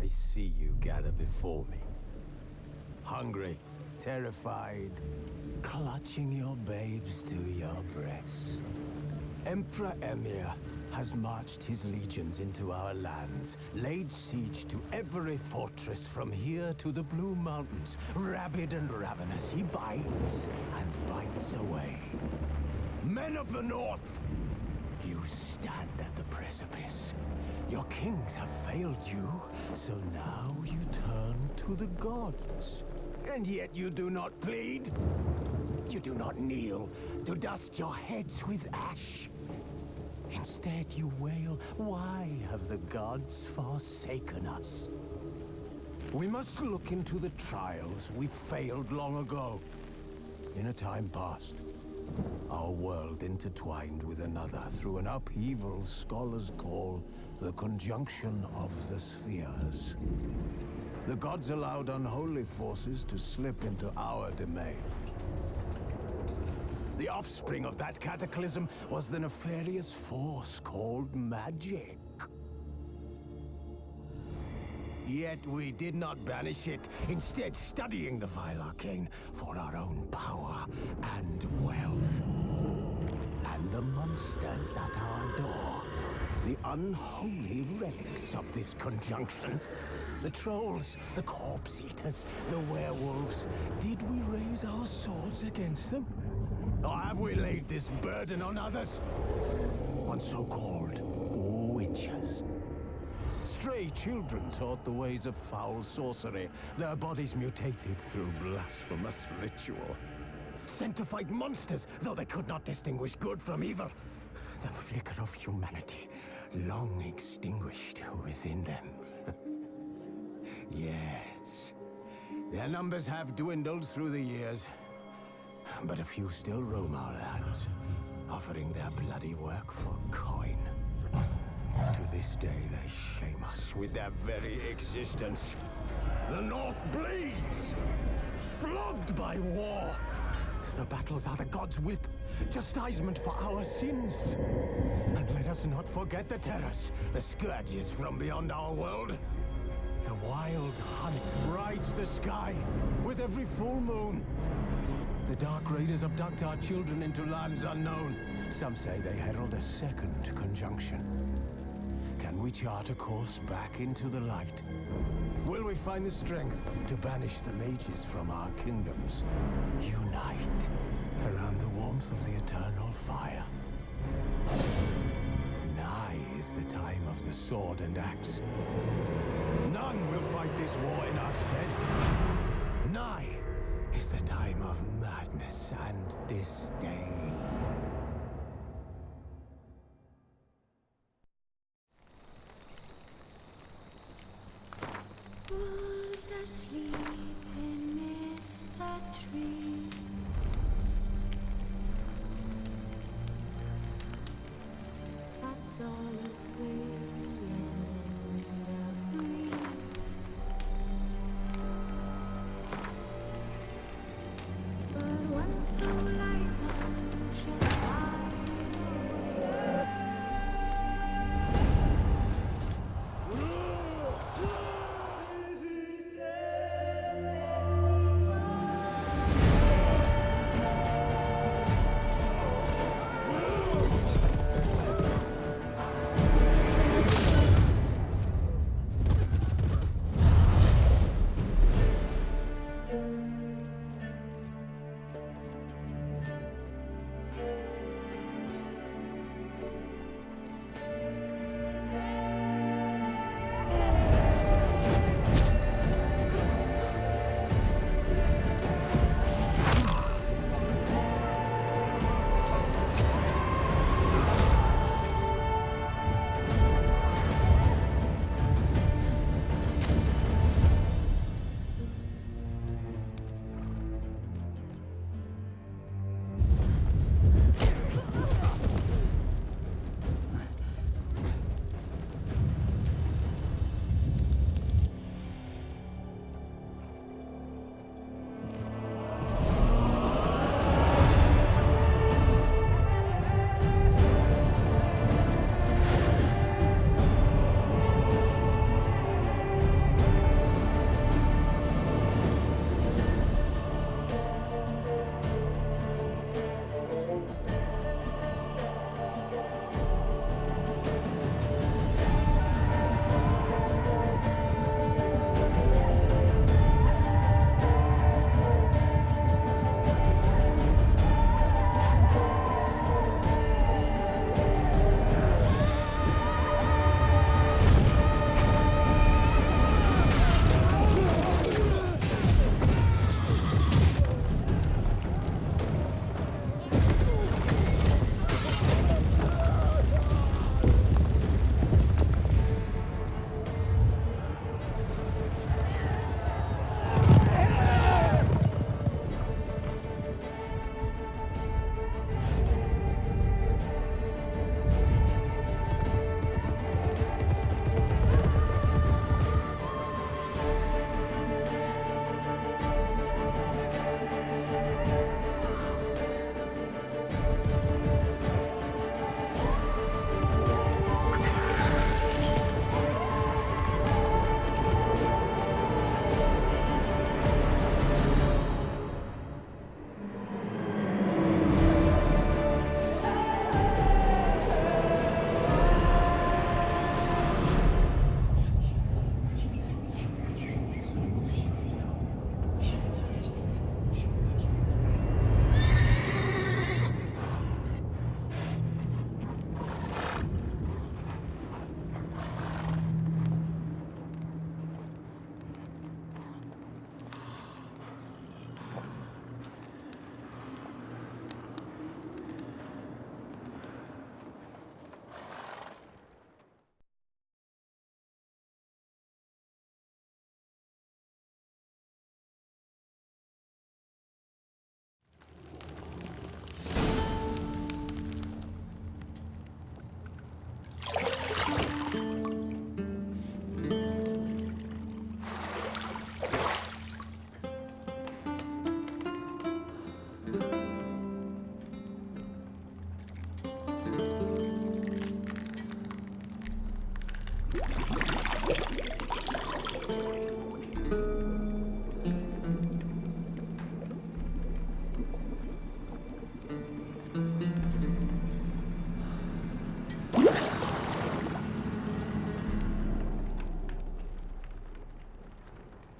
see you gather before me. Hungry, terrified, clutching your babes to your breast. Emperor Emir has marched his legions into our lands, laid siege to every fortress from here to the Blue Mountains. Rabid and ravenous, he bites and bites away. Men of the North, you stand at the precipice. Your kings have failed you, so now you turn to the gods. And yet you do not plead. You do not kneel to dust your heads with ash. Instead you wail, why have the gods forsaken us? We must look into the trials we failed long ago. In a time past, our world intertwined with another through an upheaval scholars call the conjunction of the spheres. The gods allowed unholy forces to slip into our domain. The offspring of that cataclysm was the nefarious force called magic. Yet we did not banish it, instead studying the vile arcane for our own power and wealth. And the monsters at our door, the unholy relics of this conjunction. The trolls, the corpse eaters, the werewolves. Did we raise our swords against them? Or have we laid this burden on others? On so-called witches. Stray children taught the ways of foul sorcery, their bodies mutated through blasphemous ritual. Sent to fight monsters, though they could not distinguish good from evil. The flicker of humanity, long extinguished within them. Yes, their numbers have dwindled through the years. But a few still roam our lands, offering their bloody work for coin. To this day, they shame us with their very existence. The North bleeds, flogged by war. The battles are the gods' whip, chastisement for our sins. And let us not forget the terrors, the scourges from beyond our world. The wild hunt rides the sky with every full moon. The Dark Raiders abduct our children into lands unknown. Some say they herald a second conjunction. Can we chart a course back into the light? Will we find the strength to banish the mages from our kingdoms? Unite around the warmth of the eternal fire. Nigh is the time of the sword and axe. None will fight this war in our stead. Nigh is the time of madness and disdain. Who's asleep amidst the trees? That's all swaying in the breeze. But one so light shall fly away.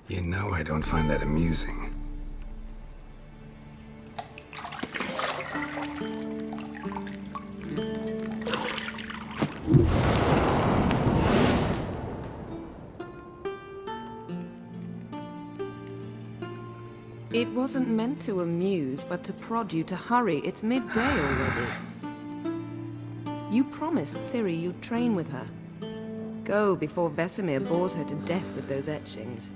You know I don't find that amusing. It wasn't meant to amuse, but to prod you to hurry. It's midday already. You promised Ciri you'd train with her. Go before Vesemir bores her to death with those etchings.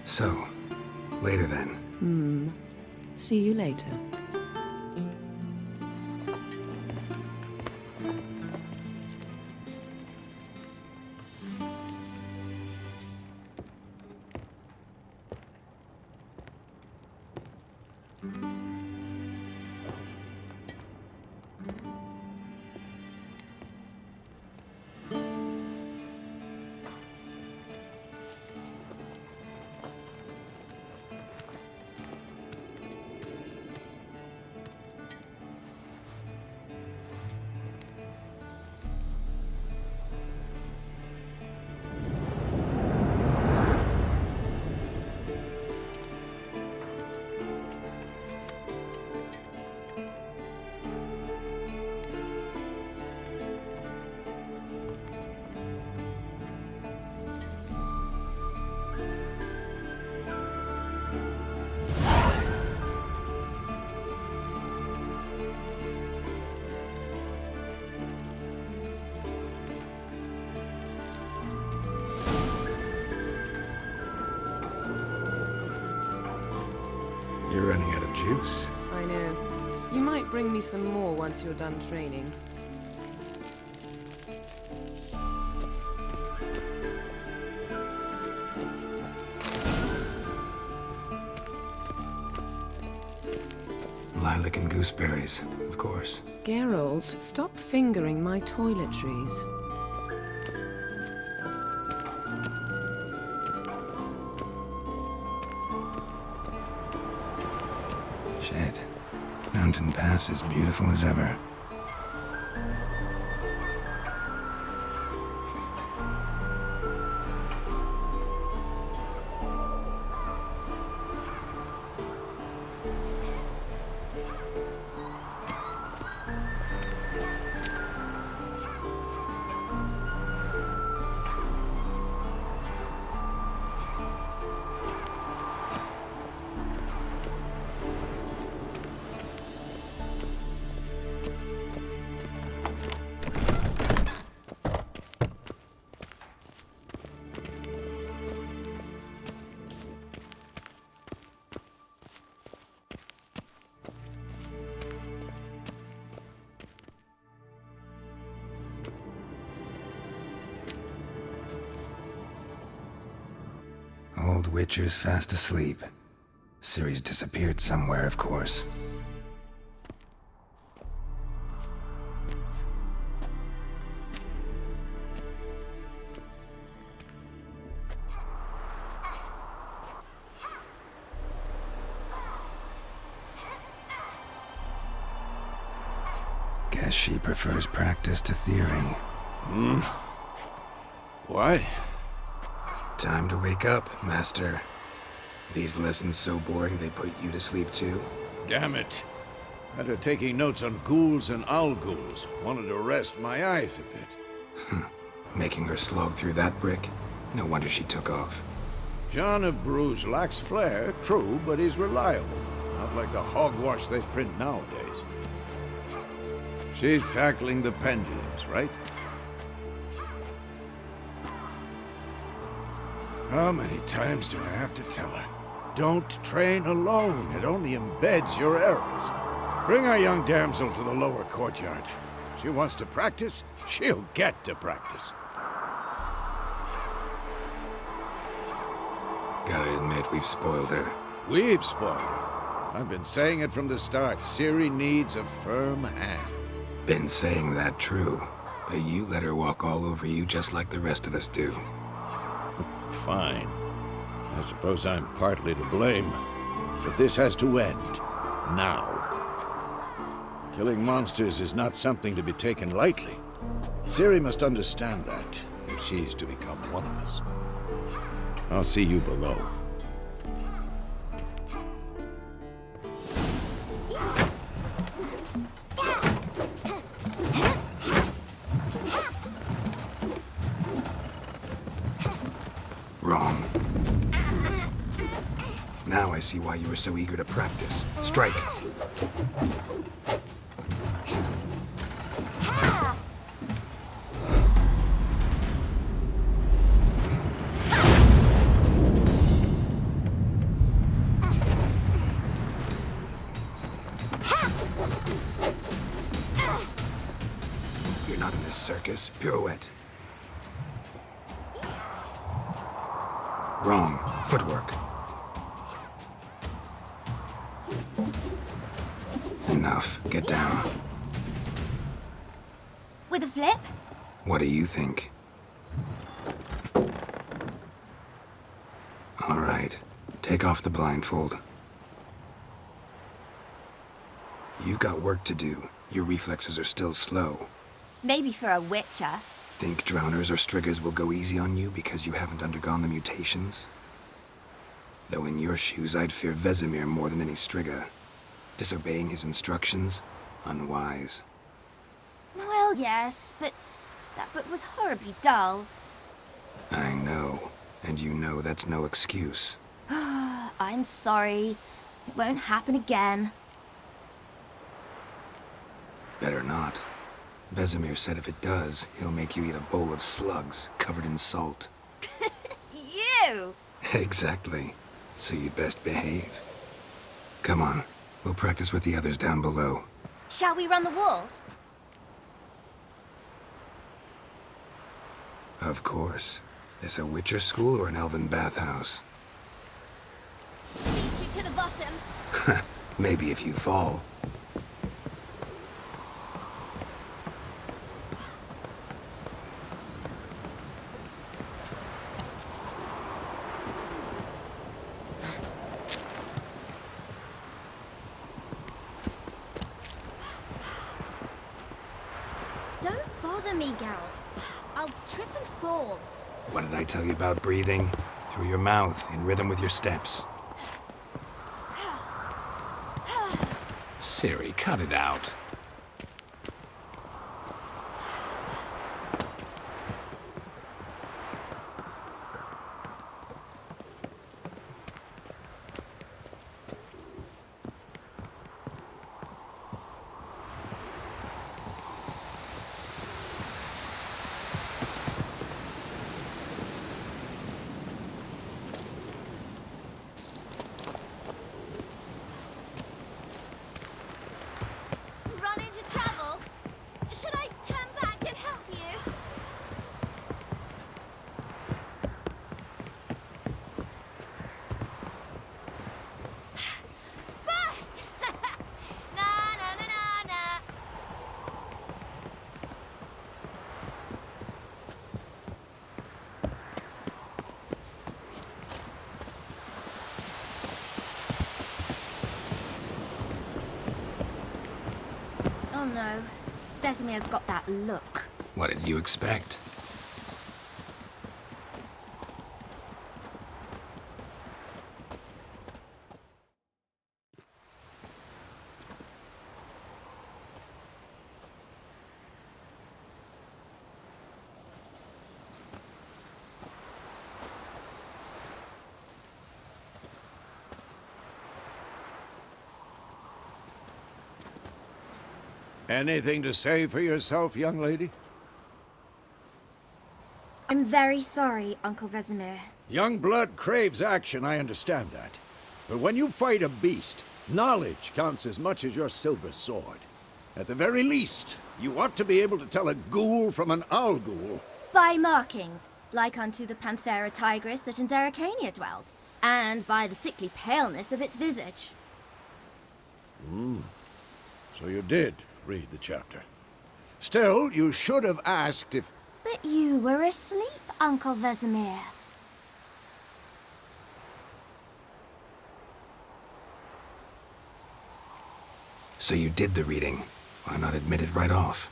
So, later then. See you later. You're running out of juice. I know. You might bring me some more once you're done training. Lilac and gooseberries, of course. Geralt, stop fingering my toiletries. Shit. Mountain Pass is beautiful as ever. Old Witcher's fast asleep. Ciri's disappeared somewhere, of course. Guess she prefers practice to theory. What? Time to wake up, Master. These lessons so boring they put you to sleep too? Damn it. After taking notes on ghouls and owl ghouls, wanted to rest my eyes a bit. Making her slog through that brick? No wonder she took off. John of Bruges lacks flair, true, but he's reliable. Not like the hogwash they print nowadays. She's tackling the pendulums, right? How many times do I have to tell her? Don't train alone. It only embeds your errors. Bring our young damsel to the lower courtyard. She wants to practice, she'll get to practice. Gotta admit, we've spoiled her. We've spoiled her. I've been saying it from the start. Ciri needs a firm hand. Been saying that true, but you let her walk all over you just like the rest of us do. Fine. I suppose I'm partly to blame. But this has to end. Now. Killing monsters is not something to be taken lightly. Ciri must understand that, if she's to become one of us. I'll see you below. Wrong. Now I see why you were so eager to practice. Strike. You're not in this circus. Pirouette. Wrong. Footwork. Enough. Get down. With a flip? What do you think? All right. Take off the blindfold. You've got work to do. Your reflexes are still slow. Maybe for a witcher. Think drowners or striggers will go easy on you because you haven't undergone the mutations? Though in your shoes, I'd fear Vesemir more than any strigger. Disobeying his instructions? Unwise. Well, yes, but that book was horribly dull. I know. And you know that's no excuse. I'm sorry. It won't happen again. Better not. Vesemir said if it does, he'll make you eat a bowl of slugs covered in salt. You! Exactly. So you'd best behave. Come on. We'll practice with the others down below. Shall we run the walls? Of course. This a Witcher school or an elven bathhouse? Beat you to the bottom. Maybe if you fall. Don't bother me, Geralt. I'll trip and fall. What did I tell you about breathing? Through your mouth, in rhythm with your steps. Ciri, cut it out. Run into trouble? Should I turn back and help you? First! Na na na na na. Oh no. Vesemir's got that look. What did you expect? Anything to say for yourself, young lady? I'm very sorry, Uncle Vesemir. Young blood craves action, I understand that. But when you fight a beast, knowledge counts as much as your silver sword. At the very least, you ought to be able to tell a ghoul from an owl ghoul. By markings, like unto the Panthera tigris that in Zerrikania dwells, and by the sickly paleness of its visage. So you did read the chapter. Still, you should have asked if... But you were asleep, Uncle Vesemir. So you did the reading. Why not admit it right off?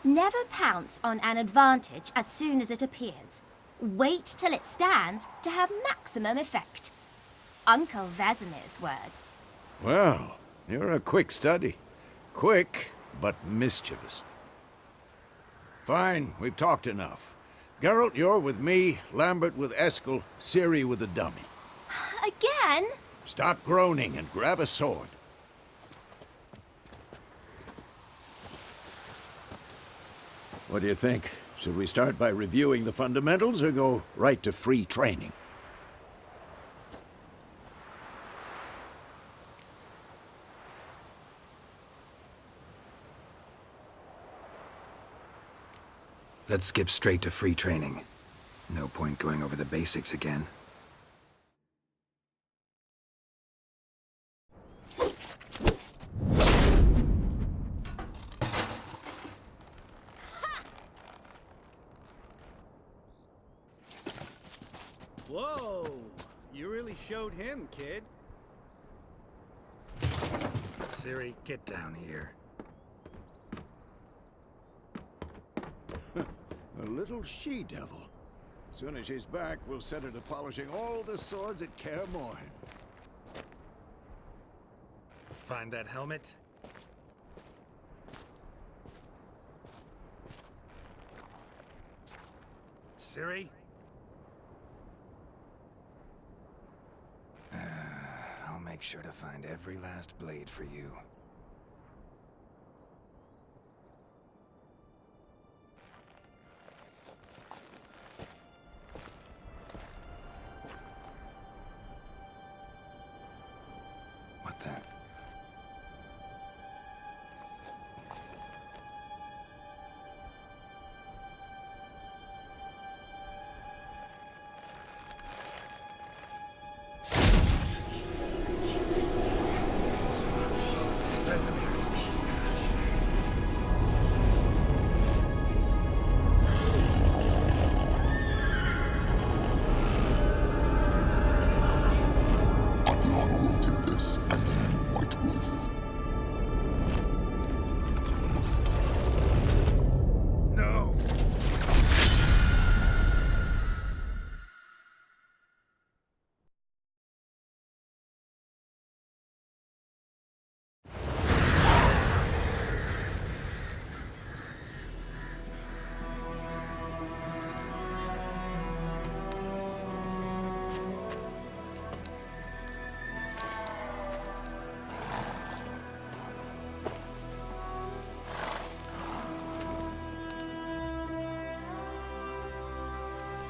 Never pounce on an advantage as soon as it appears. Wait till it stands to have maximum effect. Uncle Vesemir's words. Well, you're a quick study. Quick, but mischievous. Fine, we've talked enough. Geralt, you're with me, Lambert with Eskel, Ciri with the dummy. Again? Stop groaning and grab a sword. What do you think? Should we start by reviewing the fundamentals or go right to free training? Let's skip straight to free training. No point going over the basics again. Whoa! You really showed him, kid. Ciri, get down here. A little she-devil. Soon as she's back, we'll set her to polishing all the swords at Kaer Morhen. Find that helmet? Ciri? I'll make sure to find every last blade for you. What the?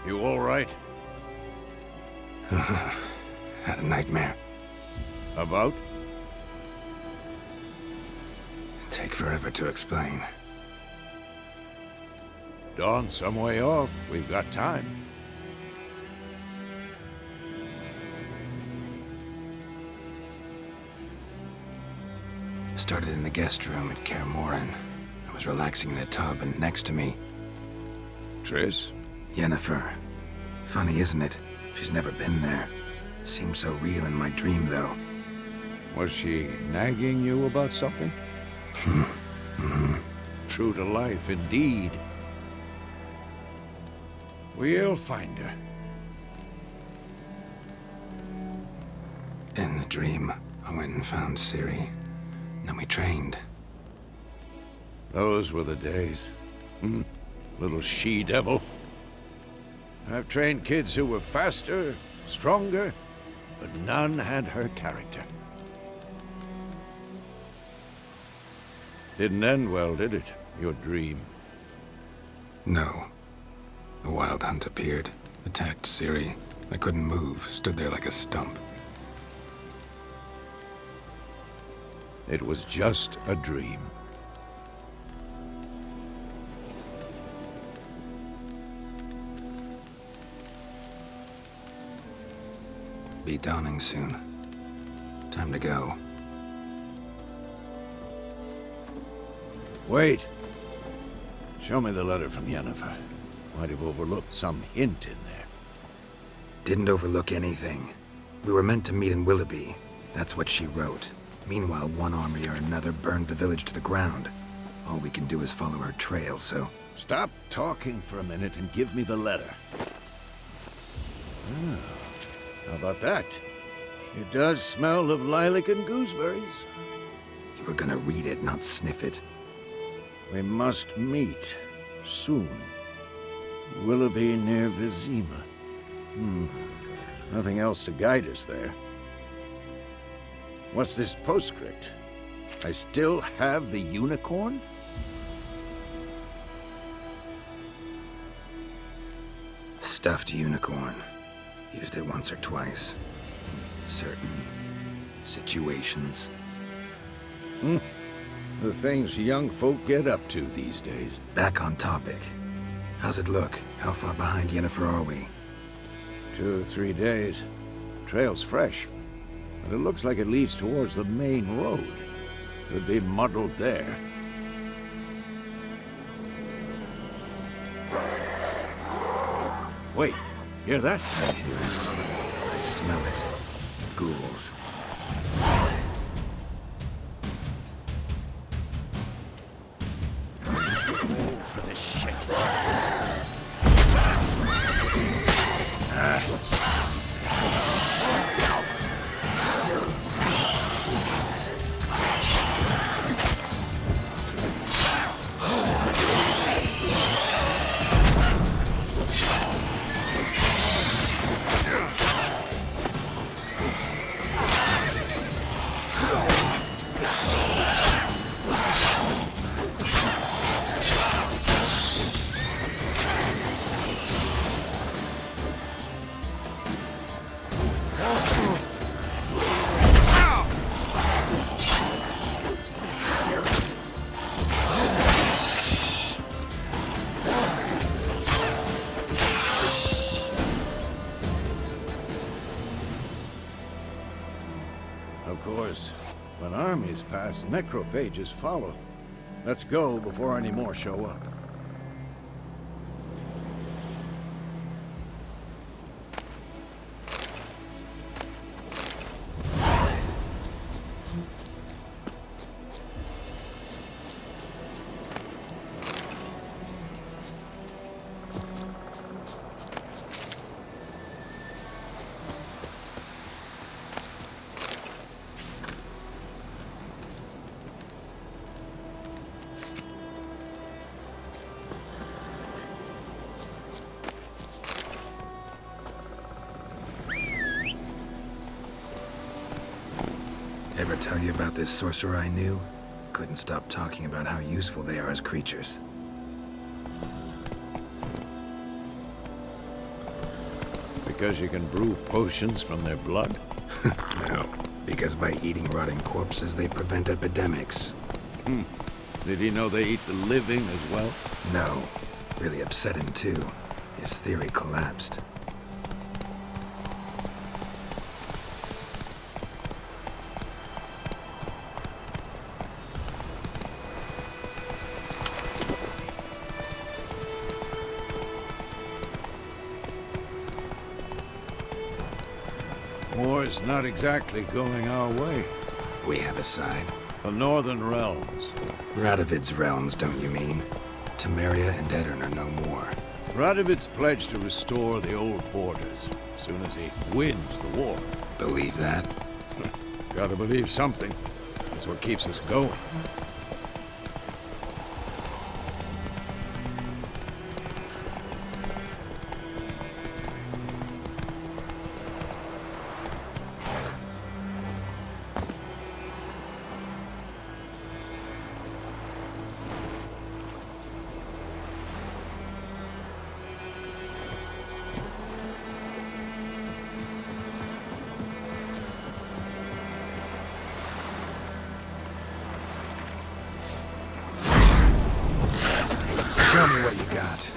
You all right? Had a nightmare. About? Take forever to explain. Dawn's some way off. We've got time. Started in the guest room at Kaer Morhen. I was relaxing in the tub, and next to me, Triss? Yennefer. Funny, isn't it? She's never been there. Seemed so real in my dream, though. Was she nagging you about something? True to life, indeed. We'll find her. In the dream, I went and found Ciri. Then we trained. Those were the days. Little she-devil. I've trained kids who were faster, stronger, but none had her character. Didn't end well, did it? Your dream? No. A wild hunt appeared, attacked Ciri. I couldn't move, stood there like a stump. It was just a dream. Be dawning soon. Time to go. Wait. Show me the letter from Yennefer. Might have overlooked some hint in there. Didn't overlook anything. We were meant to meet in Willoughby. That's what she wrote. Meanwhile, one army or another burned the village to the ground. All we can do is follow our trail, so... Stop talking for a minute and give me the letter. How about that? It does smell of lilac and gooseberries. You were gonna read it, not sniff it. We must meet soon. Willoughby near Vizima. Nothing else to guide us there. What's this postscript? I still have the unicorn? Stuffed unicorn. Used it once or twice. In certain situations. The things young folk get up to these days. Back on topic. How's it look? How far behind Yennefer are we? 2 or 3 days. Trail's fresh. But it looks like it leads towards the main road. Could be muddled there. Wait, hear that? I hear it. I smell it. Ghouls. For this shit. Of course, when armies pass, necrophages follow. Let's go before any more show up. Ever tell you about this sorcerer I knew? Couldn't stop talking about how useful they are as creatures. Because you can brew potions from their blood? No, because by eating rotting corpses, they prevent epidemics. Did he know they eat the living as well? No, really upset him too. His theory collapsed. War's not exactly going our way. We have a side. The Northern Realms. Radovid's realms, don't you mean? Temeria and Edirn are no more. Radovid's pledged to restore the old borders, as soon as he wins the war. Believe that? Gotta believe something. That's what keeps us going. Show me what you got.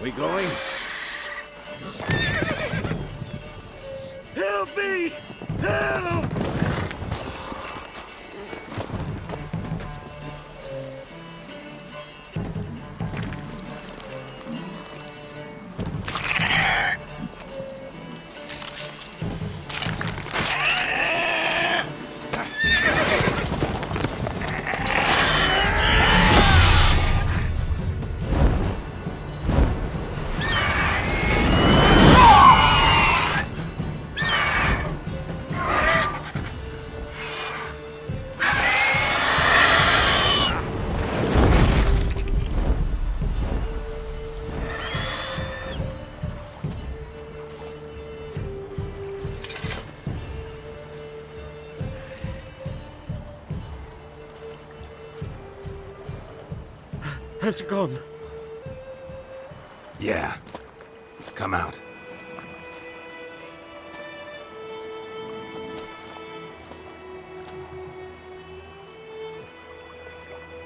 We going? Help me! Help! Has it gone? Yeah. Come out.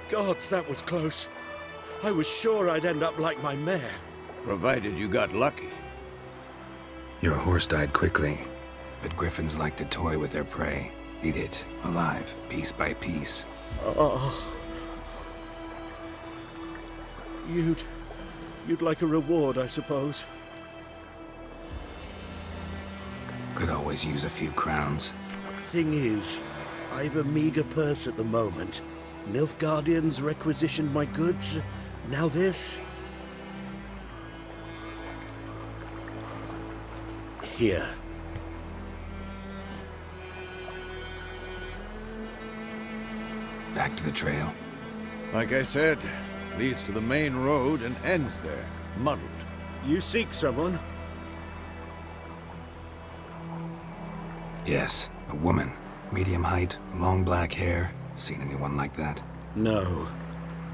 Gods, that was close. I was sure I'd end up like my mare. Provided you got lucky. Your horse died quickly, but griffins like to toy with their prey. Eat it, alive, piece by piece. Oh. You'd like a reward, I suppose. Could always use a few crowns. Thing is, I've a meager purse at the moment. Nilfgaardians requisitioned my goods. Now this. Here. Back to the trail. Like I said, leads to the main road and ends there, muddled. You seek someone? Yes, a woman. Medium height, long black hair. Seen anyone like that? No.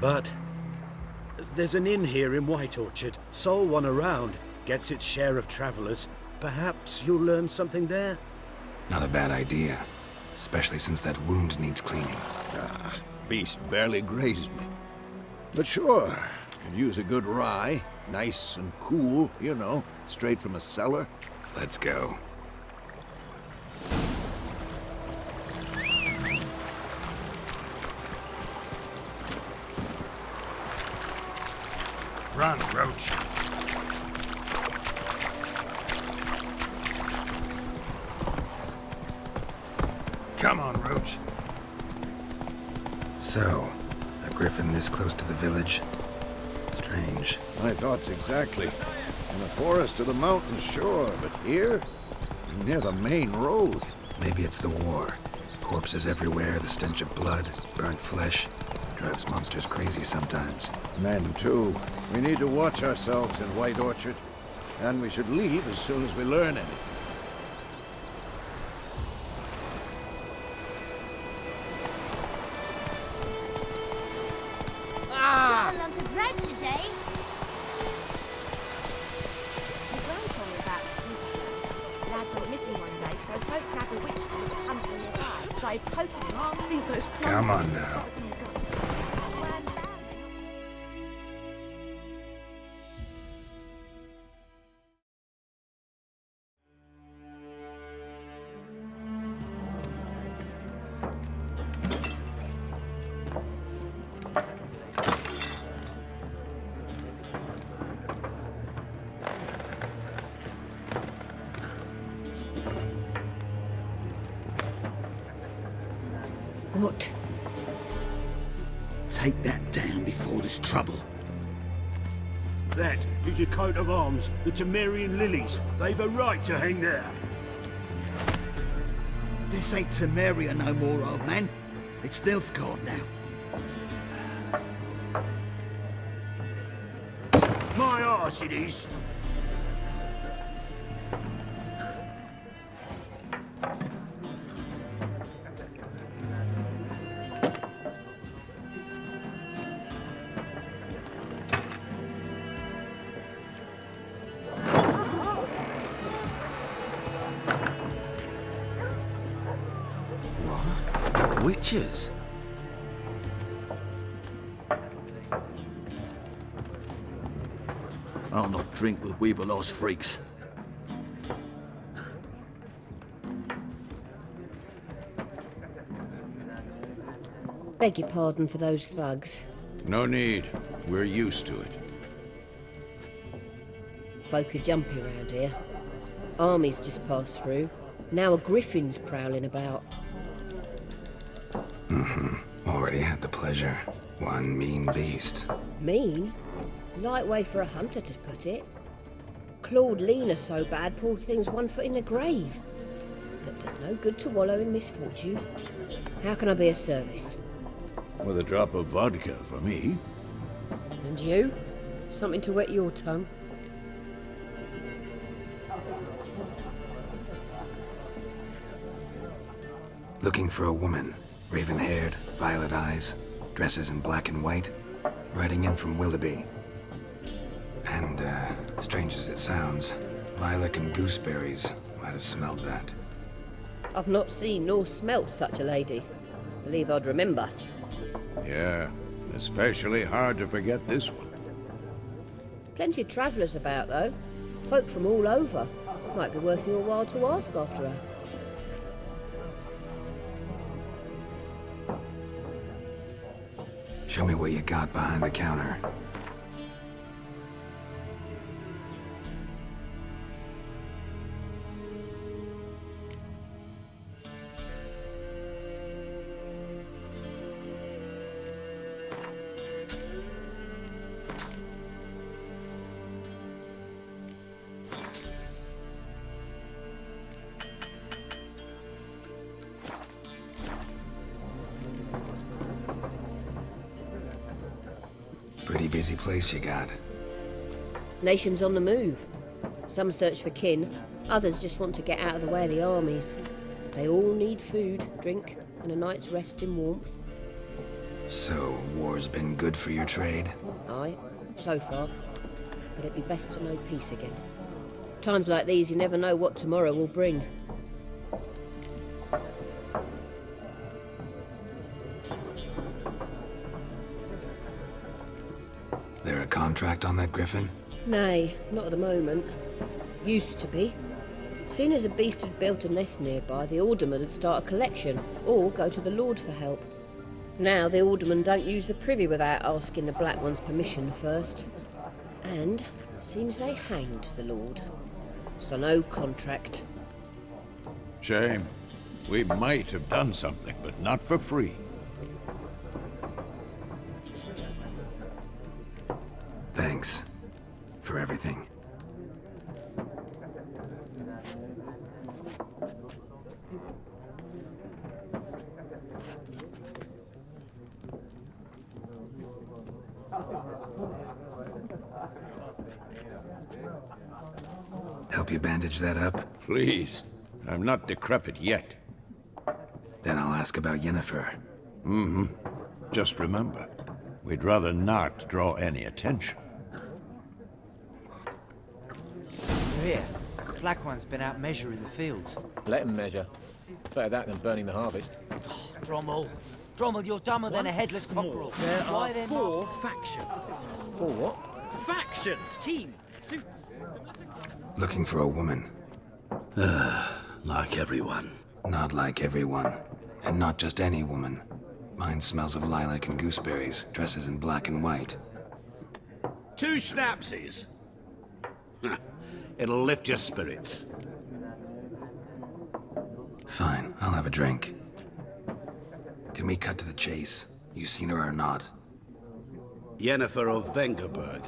But there's an inn here in White Orchard. Sole one around. Gets its share of travelers. Perhaps you'll learn something there? Not a bad idea. Especially since that wound needs cleaning. Ah, beast barely grazed me. But sure, could use a good rye. Nice and cool, you know, straight from a cellar. Let's go. Run, Roach. Come on, Roach. So, a griffin this close to the village? Strange. My thoughts exactly. In the forest or the mountains, sure, but here? Near the main road. Maybe it's the war. Corpses everywhere, the stench of blood, burnt flesh. Drives monsters crazy sometimes. Men, too. We need to watch ourselves in White Orchard. And we should leave as soon as we learn anything. Got a lump of bread today. The grand told me about Smith. Lad went missing one day, so folk grabbed a witch that was hunting nearby. Started poking him. I think those plums. Come on now. What? Take that down before there's trouble. That is a coat of arms, the Temerian lilies. They've a right to hang there. This ain't Temeria no more, old man. It's Nilfgaard now. My arse it is. Witches? I'll not drink with Weaver-lost freaks. Beg your pardon for those thugs. No need. We're used to it. Folk are jumpy around here. Armies just passed through. Now a griffin's prowling about. Already had the pleasure. One mean beast. Mean? Light way for a hunter to put it. Clawed Lena so bad, poor thing's 1 foot in the grave. But there's no good to wallow in misfortune. How can I be of service? With a drop of vodka for me. And you? Something to wet your tongue? Looking for a woman. Raven-haired, violet eyes, dresses in black and white. Riding in from Willoughby. And, strange as it sounds, lilac and gooseberries might have smelled that. I've not seen nor smelt such a lady. Believe I'd remember. Yeah, especially hard to forget this one. Plenty of travellers about, though. Folk from all over. Might be worth your while to ask after her. Show me what you got behind the counter. Pretty busy place you got. Nations on the move. Some search for kin, others just want to get out of the way of the armies. They all need food, drink, and a night's rest in warmth. So, war's been good for your trade? Aye, so far. But it'd be best to know peace again. Times like these, you never know what tomorrow will bring. There a contract on that griffin? Nay, not at the moment. Used to be. Soon as a beast had built a nest nearby, the alderman would start a collection, or go to the Lord for help. Now the aldermen don't use the privy without asking the Black One's permission first. And seems they hanged the Lord. So no contract. Shame. We might have done something, but not for free. Thanks. For everything. Help you bandage that up? Please. I'm not decrepit yet. Then I'll ask about Yennefer. Mm-hmm. Just remember, we'd rather not draw any attention. Here. Black One's been out measuring the fields. Let him measure. Better that than burning the harvest. Oh, Drommel. Drommel, you're dumber than a headless cockerel. There Why are then 4 factions. 4 what? Factions, teams, suits. Looking for a woman. Like everyone. Not like everyone. And not just any woman. Mine smells of lilac and gooseberries, dresses in black and white. 2 schnapsies. It'll lift your spirits. Fine, I'll have a drink. Can we cut to the chase? You seen her or not? Yennefer of Vengerberg.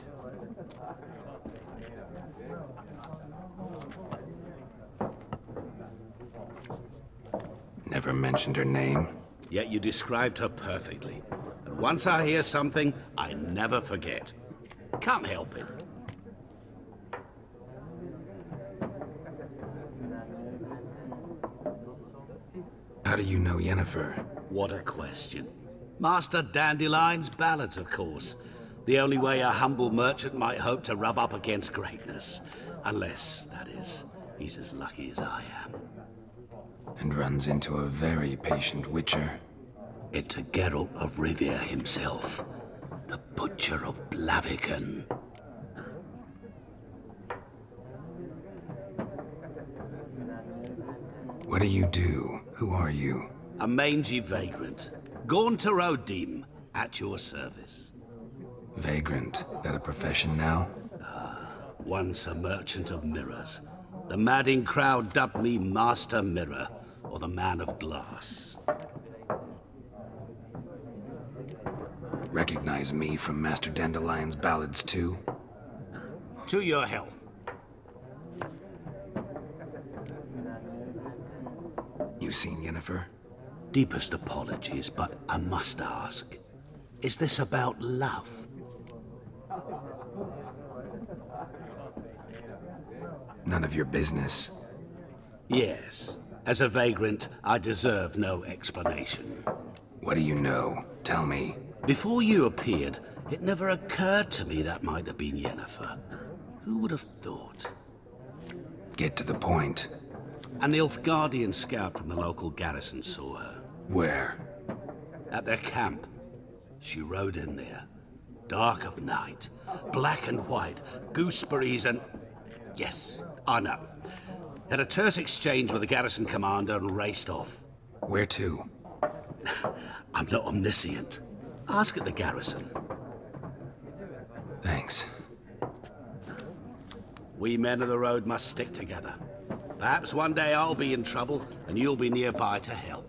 Never mentioned her name. Yet you described her perfectly. And once I hear something, I never forget. Can't help it. How do you know Yennefer? What a question. Master Dandelion's ballads, of course. The only way a humble merchant might hope to rub up against greatness. Unless, that is, he's as lucky as I am. And runs into a very patient witcher. Into Geralt of Rivia himself. The Butcher of Blaviken. What do you do? Who are you? A mangy vagrant. Gaunter Odim, at your service. Vagrant? That a profession now? Once a merchant of mirrors. The madding crowd dubbed me Master Mirror, or the Man of Glass. Recognize me from Master Dandelion's ballads too? To your health. You seen Yennefer? Deepest apologies, but I must ask. Is this about love? None of your business. Yes. As a vagrant, I deserve no explanation. What do you know? Tell me. Before you appeared, it never occurred to me that might have been Yennefer. Who would have thought? Get to the point. An Nilfgaardian scout from the local garrison saw her. Where? At their camp. She rode in there. Dark of night. Black and white. Gooseberries and... Yes, I know. Had a terse exchange with the garrison commander and raced off. Where to? I'm not omniscient. Ask at the garrison. Thanks. We men of the road must stick together. Perhaps one day I'll be in trouble and you'll be nearby to help.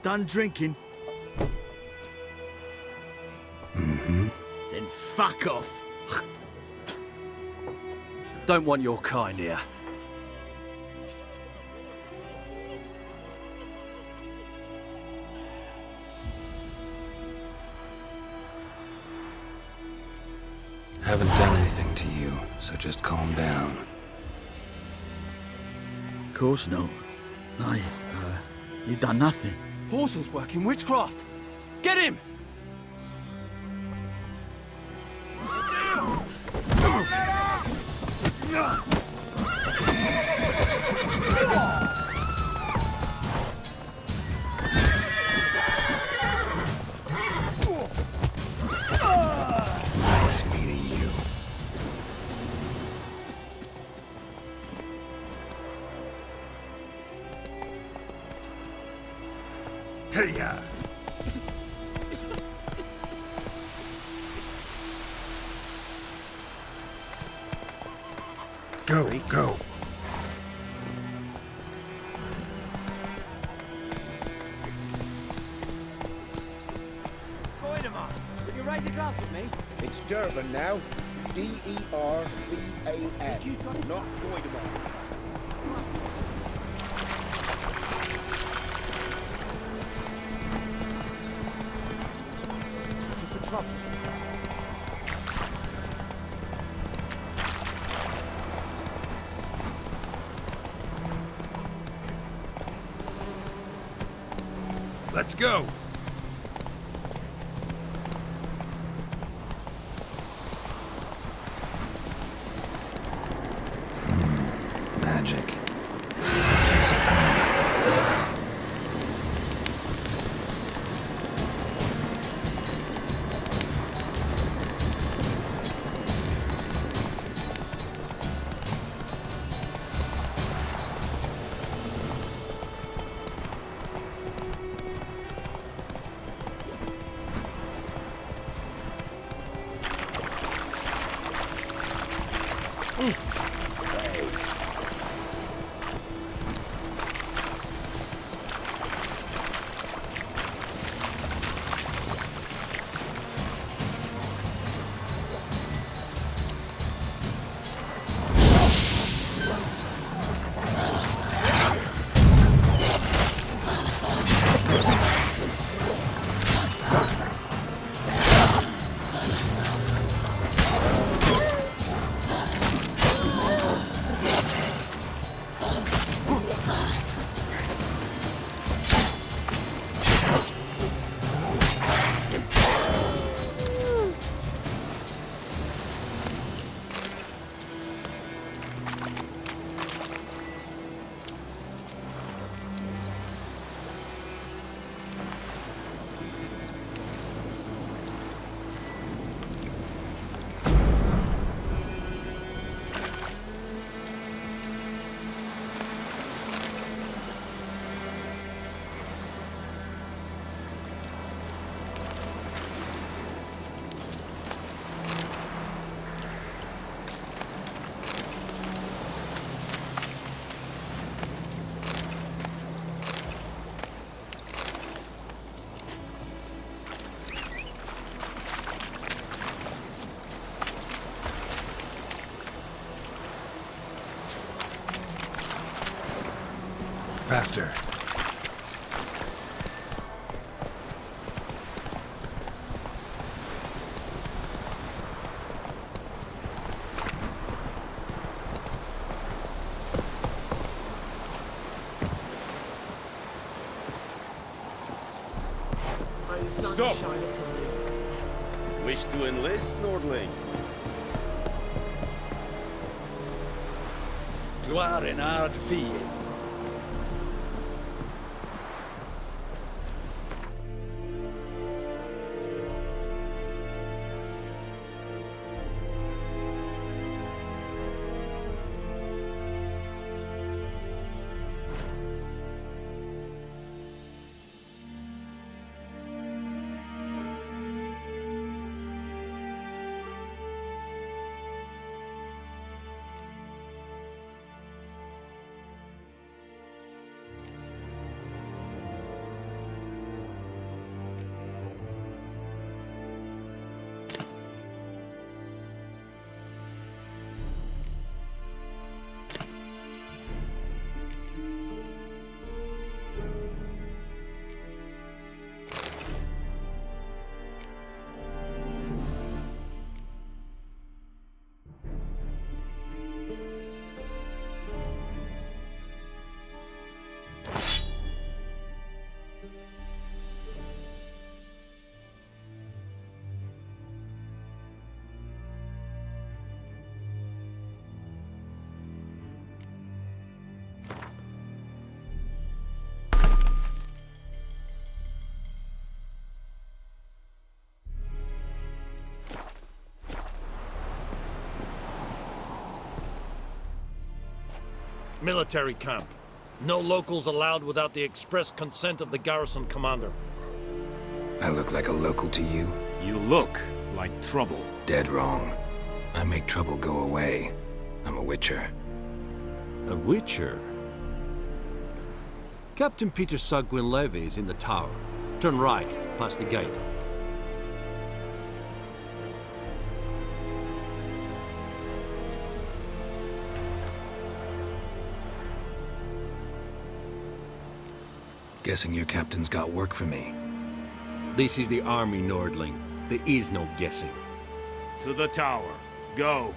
Done drinking? Mm-hmm. Then fuck off. Don't want your kind here. Haven't done anything to you, so just calm down. Of course not. You done nothing. Horsel's working witchcraft. Get him! Nice meeting you. Hey-ya! Go. Goidemar, will you raise a glass with me? It's Durban now. D-E-R-V-A-N. Not Goidemar. For trouble. Let's go! Magic. Piece of power. Faster. Stop! Wish to enlist, Nordling? Gloire en hard fille. Military camp. No locals allowed without the express consent of the garrison commander. I look like a local to you? You look like trouble. Dead wrong. I make trouble go away. I'm a witcher. A witcher? Captain Peter Sagwin Levy is in the tower. Turn right, past the gate. Guessing your captain's got work for me. This is the army, Nordling. There is no guessing. To the tower. Go.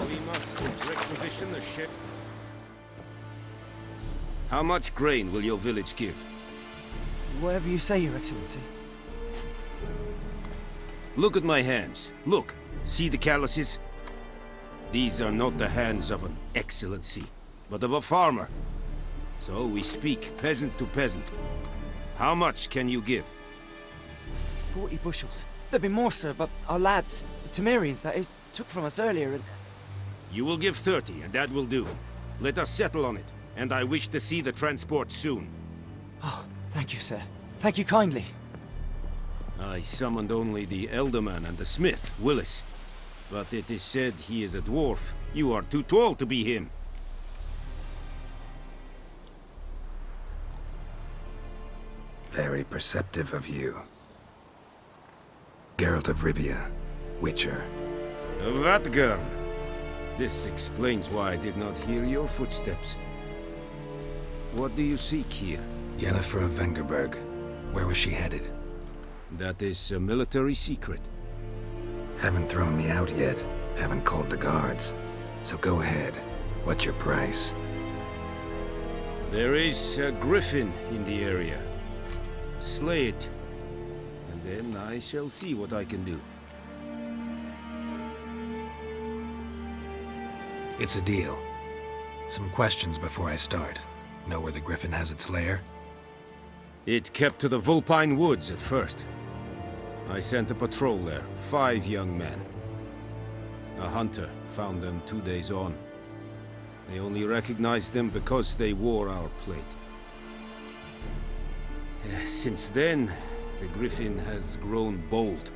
We must requisition the ship. How much grain will your village give? Whatever you say, Your Excellency. Look at my hands. Look. See the calluses? These are not the hands of an excellency, but of a farmer. So we speak peasant to peasant. How much can you give? 40 bushels. There'd be more, sir, but our lads, the Temerians, that is, took from us earlier and... You will give 30, and that will do. Let us settle on it, and I wish to see the transport soon. Oh, thank you, sir. Thank you kindly. I summoned only the Elderman and the smith, Willis. But it is said he is a dwarf. You are too tall to be him. Very perceptive of you. Geralt of Rivia, Witcher. Vatgern! This explains why I did not hear your footsteps. What do you seek here? Yennefer of Vengerberg. Where was she headed? That is a military secret. Haven't thrown me out yet. Haven't called the guards. So go ahead. What's your price? There is a griffin in the area. Slay it. And then I shall see what I can do. It's a deal. Some questions before I start. Know where the griffin has its lair? It kept to the Vulpine Woods at first. I sent a patrol there, 5 young men. A hunter found them 2 days on. They only recognized them because they wore our plate. Since then, the griffin has grown bold.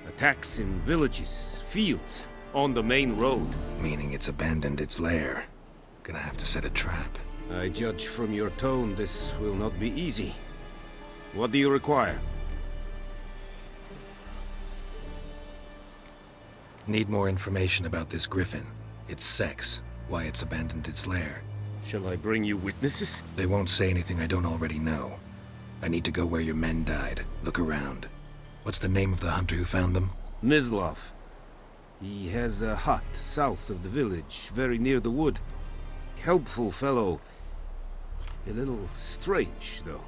Attacks in villages, fields, on the main road. Meaning it's abandoned its lair. Gonna have to set a trap. I judge from your tone this will not be easy. What do you require? Need more information about this griffin. Its sex, why it's abandoned its lair. Shall I bring you witnesses? They won't say anything I don't already know. I need to go where your men died. Look around. What's the name of the hunter who found them? Mislav. He has a hut south of the village, very near the wood. Helpful fellow. A little strange, though.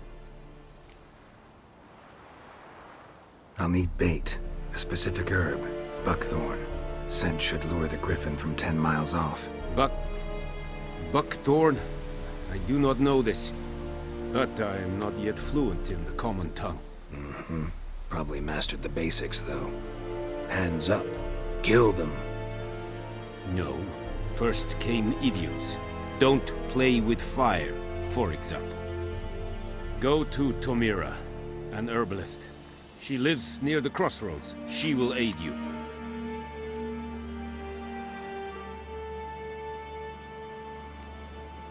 I'll need bait. A specific herb. Buckthorn. Scent should lure the griffin from 10 miles off. Buckthorn? I do not know this. But I am not yet fluent in the common tongue. Mm-hmm. Probably mastered the basics, though. Hands up. Kill them. No. First came idioms. Don't play with fire, for example. Go to Tomira, an herbalist. She lives near the crossroads. She will aid you.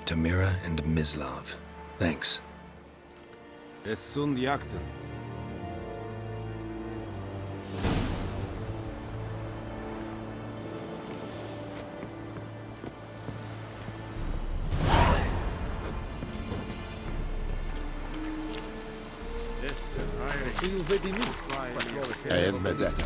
Tamira and Mislav. Thanks. Es sunt jakten. I am Medetta.